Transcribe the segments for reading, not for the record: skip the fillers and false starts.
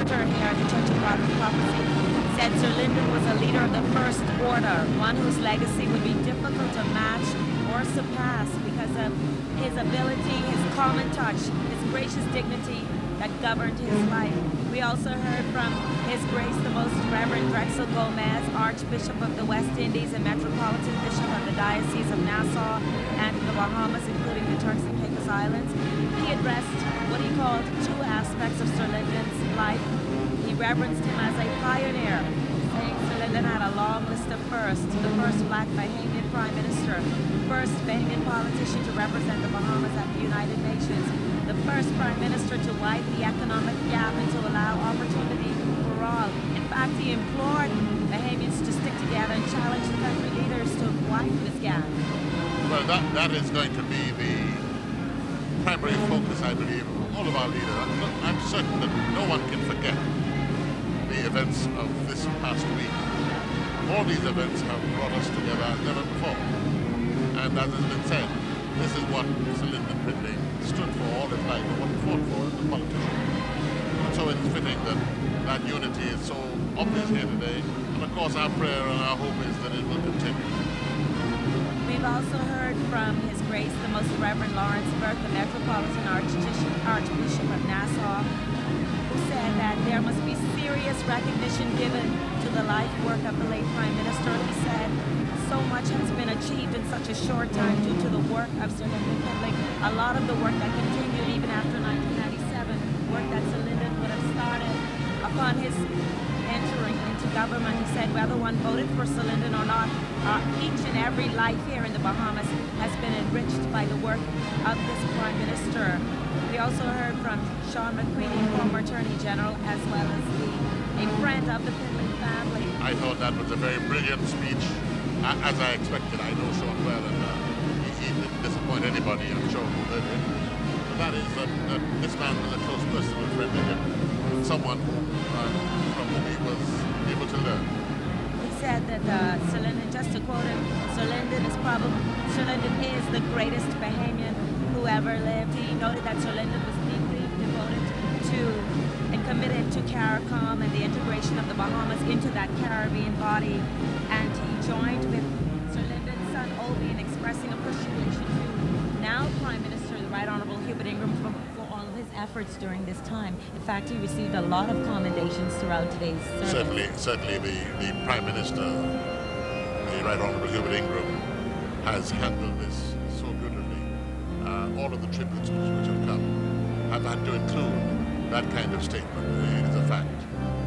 pastor here at the Church of God of Prophecy, said Sir Lynden was a leader of the First Order, one whose legacy would be difficult to match or surpass because of his ability, his calm and touch, his gracious dignity that governed his life. We also heard from His Grace the Most Reverend Drexel Gomez, Archbishop of the West Indies and Metropolitan Bishop of the Diocese of Nassau and the Bahamas, including the Turks and Caicos Islands. He addressed what he called two aspects of Sir Lynden's life. He reverenced him as a pioneer, saying Sir Lynden had a long list of firsts: the first black Bahamian Prime Minister, first Bahamian politician to represent the Bahamas at the United Nations, the first Prime Minister to widen the economic gap and to allow opportunity for all. In fact, he implored Bahamians to stick together and challenge the country leaders to widen this gap. Well, that is going to be the primary focus, I believe, of all of our leaders. I'm certain that no one can forget the events of this past week. All these events have brought us together as never before. And as has been said, this is what Sir Lynden Pindling stood for all his life and what he fought for as a politician. And so it's fitting that that unity is so obvious here today. And of course our prayer and our hope is that it will continue. We've also heard from His Grace the Most Reverend Lawrence Burke, the Metropolitan Archbishop of Nassau, who said that there must be serious recognition given to the life work of the late Prime Minister. He said so much has been achieved in such a short time due to the work of Sir Lynden Pindling. A lot of the work that continued even after 1997, work that Sir Lynden would have started upon his entering into government. He said whether one voted for Sir Lynden or not, each and every life here in the Bahamas has been enriched by the work of this Prime Minister. We also heard from Sean McQueenie, former Attorney General, as well as a friend of the Pindling family. I thought that was a very brilliant speech, as I expected. I know Sean well, and he didn't disappoint anybody, I'm sure, who heard it. But that is that this man was a close personal friend of him, someone from whom he was able to learn. He said that Sir Lynden, just to quote him, Sir Lynden is the greatest Bahamian who ever lived. He noted that Sir Lynden was deeply devoted to and committed to CARICOM and the integration of the Bahamas into that Caribbean body. And he joined with Sir Lynden's son Obi in expressing appreciation to now Prime Minister, the Right Honourable Hubert Ingraham, for all of his efforts during this time. In fact, he received a lot of commendations throughout today's service. Certainly the Prime Minister, the Right Honourable Hubert Ingraham, has handled this so beautifully. All of the tributes which have come have had to include that kind of statement. It is a fact.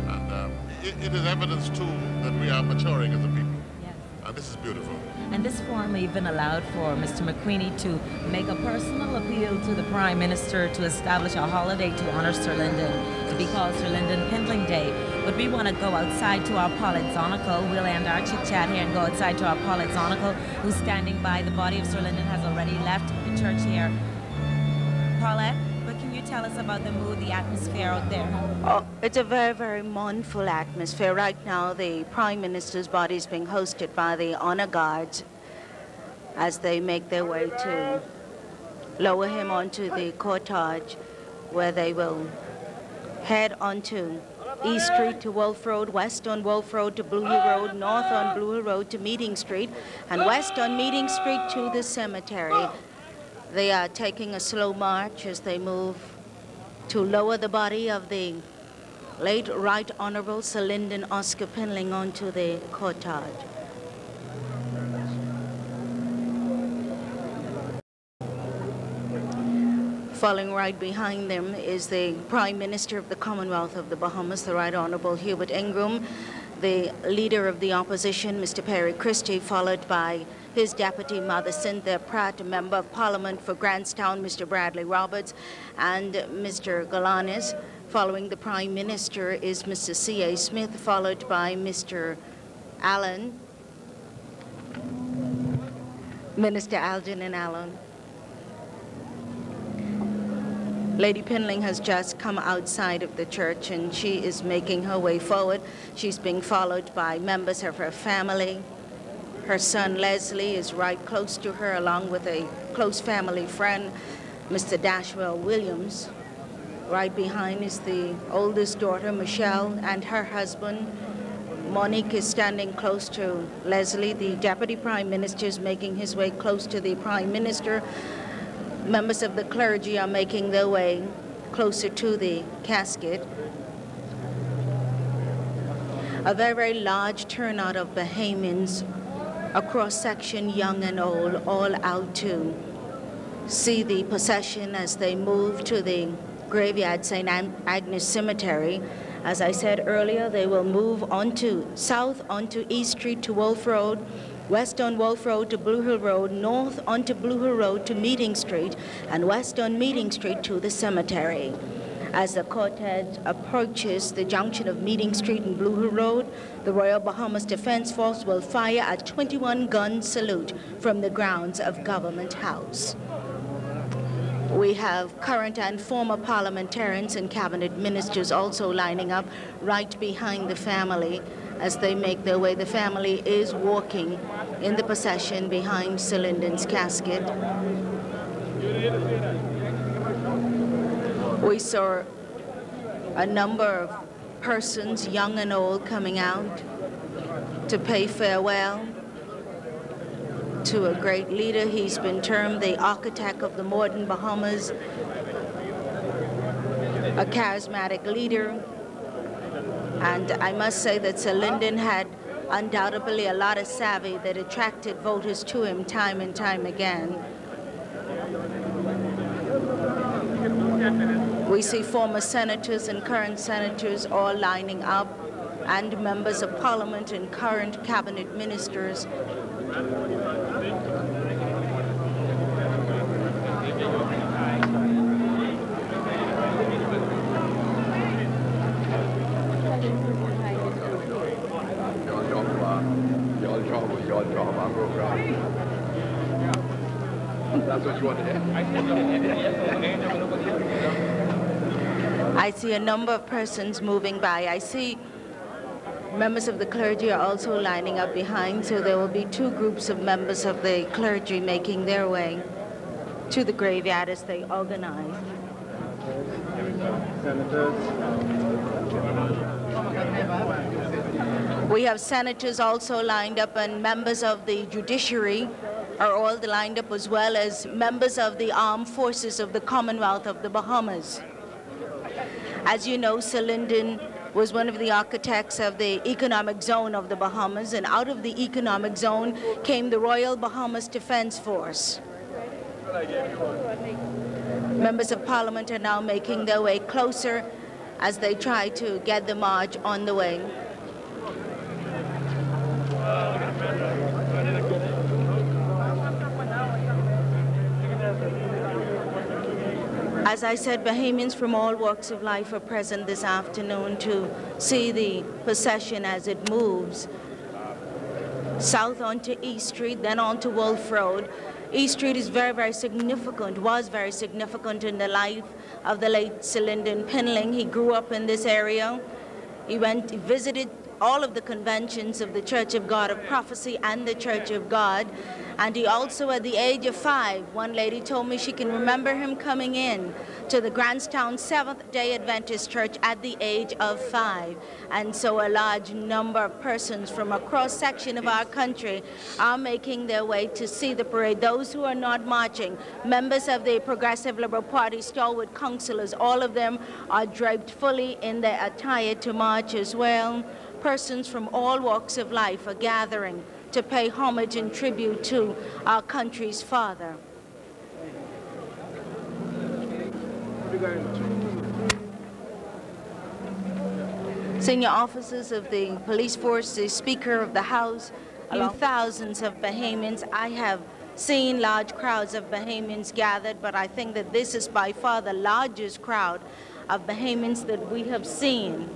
And it is evidence, too, that we are maturing as a people. Yes. And this is beautiful. And this forum even allowed for Mr. McQueenie to make a personal appeal to the Prime Minister to establish a holiday to honor Sir Lynden, to be called Sir Lynden Pindling Day. But we want to go outside to our Polyxonical. We'll end our chit-chat here and go outside to our Polyxonical, who's standing by. The body of Sir Lynden has already left the church here. Paulette, what can you tell us about the mood, the atmosphere out there? Oh, it's a very, very mournful atmosphere. Right now, the Prime Minister's body is being hosted by the honor guards as they make their way to lower him onto the cortege, where they will head onto East Street to Wolf Road, west on Wolf Road to Blue Hill Road, north on Blue Hill Road to Meeting Street, and west on Meeting Street to the cemetery. They are taking a slow march as they move to lower the body of the late Right Honourable Sir Lynden Oscar Pindling onto the cortege. Following right behind them is the Prime Minister of the Commonwealth of the Bahamas, the Right Honourable Hubert Ingraham, the Leader of the Opposition, Mr. Perry Christie, followed by his Deputy Mother Cynthia Pratt, a Member of Parliament for Grantstown, Mr. Bradley Roberts, and Mr. Galanis. Following the Prime Minister is Mr. C.A. Smith, followed by Mr. Allen, Minister Algernon Allen. Lady Pindling has just come outside of the church and she is making her way forward. She's being followed by members of her family. Her son Leslie is right close to her, along with a close family friend, Mr. Dashwell Williams. Right behind is the oldest daughter, Michelle, and her husband. Monique is standing close to Leslie. The Deputy Prime Minister is making his way close to the Prime Minister. Members of the clergy are making their way closer to the casket. A very, very large turnout of Bahamians, a cross-section, young and old, all out to see the procession as they move to the graveyard, St. Agnes Cemetery. As I said earlier, they will move south onto East Street to Wolf Road, west on Wolf Road to Blue Hill Road, north onto Blue Hill Road to Meeting Street, and west on Meeting Street to the cemetery. As the cortege approaches the junction of Meeting Street and Blue Hill Road, the Royal Bahamas Defense Force will fire a 21-gun salute from the grounds of Government House. We have current and former parliamentarians and cabinet ministers also lining up right behind the family as they make their way. The family is walking in the procession behind Sir Lynden's casket. We saw a number of persons, young and old, coming out to pay farewell to a great leader. He's been termed the architect of the modern Bahamas, a charismatic leader. And I must say that Sir Lynden had undoubtedly a lot of savvy that attracted voters to him time and time again. We see former senators and current senators all lining up, and members of parliament and current cabinet ministers. That's what you want to hear? I see a number of persons moving by. I see members of the clergy are also lining up behind, so there will be two groups of members of the clergy making their way to the graveyard as they organize. We have senators also lined up, and members of the judiciary are all lined up, as well as members of the armed forces of the Commonwealth of the Bahamas. As you know, Sir Lynden was one of the architects of the economic zone of the Bahamas, and out of the economic zone came the Royal Bahamas Defense Force. Members of Parliament are now making their way closer as they try to get the march on the way. As I said, Bahamians from all walks of life are present this afternoon to see the procession as it moves south onto East Street, then onto Wolf Road. East Street is very, very significant, was very significant in the life of the late Sir Lynden Pindling. He grew up in this area. He visited all of the conventions of the Church of God of Prophecy and the Church of God. And he also, at the age of 5, one lady told me she can remember him coming in to the Grantstown Seventh-day Adventist Church at the age of 5. And so a large number of persons from a cross-section of our country are making their way to see the parade. Those who are not marching, members of the Progressive Liberal Party, stalwart councillors, all of them are draped fully in their attire to march as well. Persons from all walks of life are gathering to pay homage and tribute to our country's father. Senior officers of the police force, the Speaker of the House, thousands of Bahamians. I have seen large crowds of Bahamians gathered, but I think that this is by far the largest crowd of Bahamians that we have seen.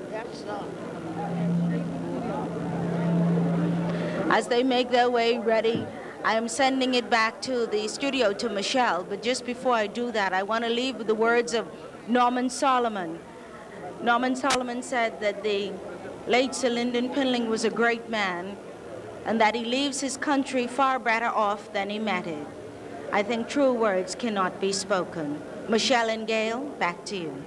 As they make their way ready, I am sending it back to the studio to Michelle, but just before I do that, I want to leave with the words of Norman Solomon. Norman Solomon said that the late Sir Lynden Pindling was a great man, and that he leaves his country far better off than he met it. I think true words cannot be spoken. Michelle and Gail, back to you.